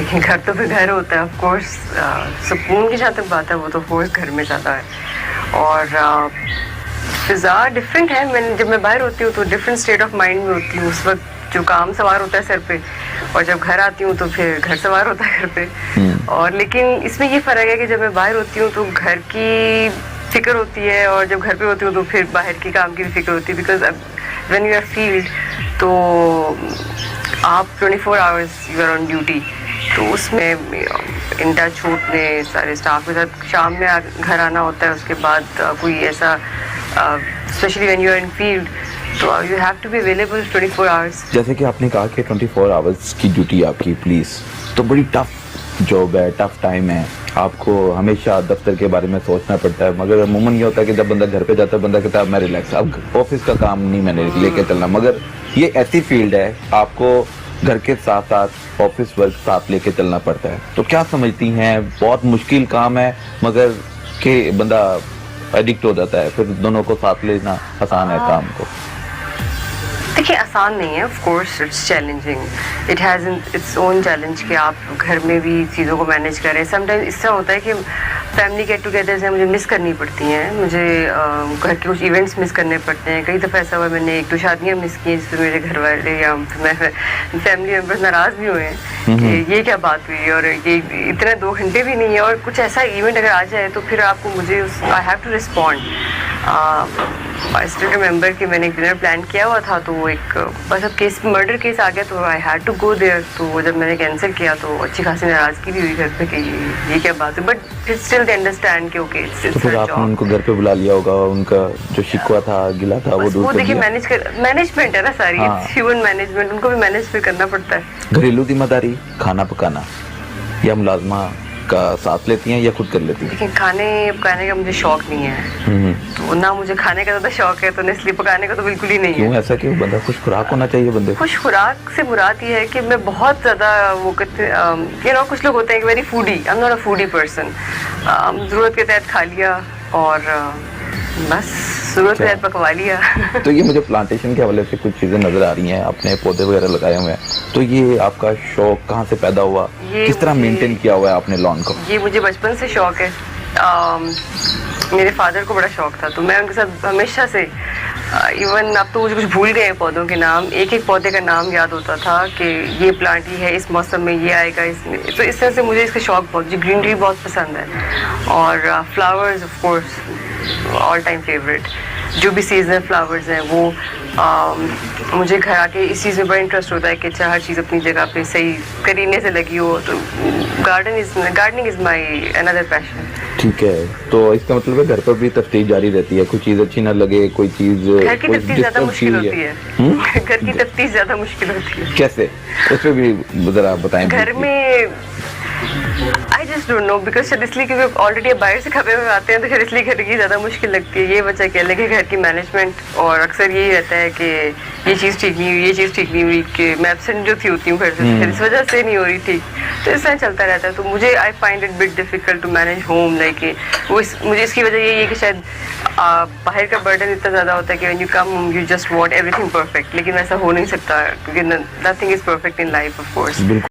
देखिए घर तो फिर घर होता है ऑफ कोर्स। सुकून की जहाँ तक बात है वो तो ऑफ कोर्स घर में ज़्यादा है। और फिज़ा डिफरेंट है। जब मैं बाहर होती हूँ तो डिफरेंट स्टेट ऑफ माइंड में होती हूँ। उस वक्त जो काम सवार होता है सर पे, और जब घर आती हूँ तो फिर घर सवार होता है घर पे। और लेकिन इसमें ये फ़र्क है कि जब मैं बाहर होती हूँ तो घर की फिक्र होती है, और जब घर पे होती हूँ तो फिर बाहर की काम की भी फिक्र होती है। Because when you are field तो आप 24 hours you are on duty, तो उसमें इन टच छूटने सारे स्टाफ के साथ शाम में घर आना होता है। उसके बाद कोई ऐसा specially when you are in field तो you have to be available 24 hours. जैसे कि आपने कहा कि 24 आवर्स की ड्यूटी आपकी पुलिस, तो बड़ी टफ जॉब है, टफ टाइम है, आपको हमेशा दफ्तर के बारे में सोचना पड़ता है। मगर अमूमन ये होता है कि जब बंदा घर पे जाता है बंदा कहता है मैं रिलैक्स, अब ऑफिस का काम नहीं मैंने लेके चलना। मगर ये ऐसी फील्ड है आपको घर के साथ साथ ऑफिस वर्क साथ लेके चलना पड़ता है। तो क्या समझती हैं, बहुत मुश्किल काम है मगर के बंदा एडिक्ट हो जाता है, फिर दोनों को साथ लेना आसान है काम को? देखिए आसान नहीं है, of course it's challenging, it has its own challenge कि आप घर में भी चीज़ों को मैनेज करें। समटाइम्स इस तरह होता है कि फैमिली गेट टुगेदर्स हैं मुझे मिस करनी पड़ती हैं, मुझे घर के कुछ इवेंट्स मिस करने पड़ते हैं। कई दफ़ा ऐसा हुआ मैंने 1-2 शादियाँ मिस की जिसमें मेरे घर वाले या मैं फैमिली मेम्बर्स नाराज़ भी हुए हैं कि ये क्या बात हुई, और ये इतने 2 घंटे भी नहीं है, और कुछ ऐसा इवेंट अगर आ जाए तो फिर आपको मुझे I have to respond. I still remember कि मैंने एक डिनर प्लान किया हुआ था, तो वो एक बस अब केस मर्डर केस आ गया तो I had to go there. तो जब मैंने कैंसिल किया तो अच्छी खासी नाराज़गी भी हुई घर पे कि ये क्या बात है, बट स्टिल दे अंडरस्टैंड कि ओके इट्स फिर आपने उनको घर पे बुला लिया होगा, उनका जो शिकवा था गिला था वो दूर कर देखिए दिया? मैनेजमेंट है ना सारी, ह्यूमन मैनेजमेंट, उनको भी मैनेज फिर करना पड़ता है। घरेलू जिम्मेदारी खाना पकाना या मुलाजमा का साथ लेती हैं या खुद कर लेती हैं? लेकिन खाने पकाने का मुझे शौक नहीं है, तो ना मुझे खाने का ज़्यादा शौक है, तो इसलिए पकाने का तो बिल्कुल ही नहीं है। क्यों ऐसा क्यों? बंदा खुश खुराक होना चाहिए बंदे। खुश खुराक से मुराद ये है कि मैं बहुत ज़्यादा वो कहते कुछ लोग होते हैं कि very foodie, I am not a foodie person. ज़रूरत के तहत खा लिया और बस ज़रूरत के तहत पकवा लिया। तो ये मुझे प्लांटेशन के हवाले से कुछ चीज़ें नज़र आ रही हैं, आपने पौधे वगैरह लगाए हुए हैं, तो ये आपका शौक कहाँ से पैदा हुआ, किस तरह मेंटेन किया हुआ है आपने लॉन को? ये मुझे बचपन से शौक है। मेरे फादर को बड़ा शौक था, तो मैं उनके साथ हमेशा से इवन अब तो मुझे कुछ भूल गए पौधों के नाम, एक एक पौधे का नाम याद होता था कि ये प्लांट ही है, इस मौसम में ये आएगा, इसमें। तो इस तरह से मुझे इसका शौक बहुत, मुझे ग्रीनरी बहुत पसंद है। और flowers of course all time favourite, जो भी सीजनल फ्लावर्स हैं वो मुझे घर आके इस चीज़ में बड़ा इंटरेस्ट होता है कि अच्छा हर चीज़ अपनी जगह पे सही करीने से लगी हो। तो gardening is my another passion. ठीक है, तो इसका मतलब है घर पर भी तफ्तीश जारी रहती है, कोई चीज़ अच्छी ना लगे, कोई चीज़ घर की तफ्तीश ज़्यादा मुश्किल होती है। घर की तफ्तीश ज़्यादा मुश्किल होती है। कैसे? उस पर भी ज़रा बताएं। घर में I just don't know, because शायद इसलिए क्योंकि ऑलरेडी बाहर से खपे हुए आते हैं, तो शायद इसलिए घर की ज़्यादा मुश्किल लगती है। ये वजह कह लें कि घर की मैनेजमेंट, और अक्सर यही रहता है कि ये चीज़ ठीक नहीं हुई, ये चीज़ ठीक नहीं हुई, कि मैं एब्सेंट जो थी होती हूँ घर से, फिर इस वजह से नहीं हो रही ठीक, तो इस तरह चलता रहता है। तो मुझे I find it bit difficult to manage home, like मुझे इसकी वजह यही है कि शायद बाहर का बर्डन इतना ज़्यादा होता है कि when you come home you just want everything perfect, लेकिन ऐसा हो नहीं सकता क्योंकि nothing is perfect in life of course.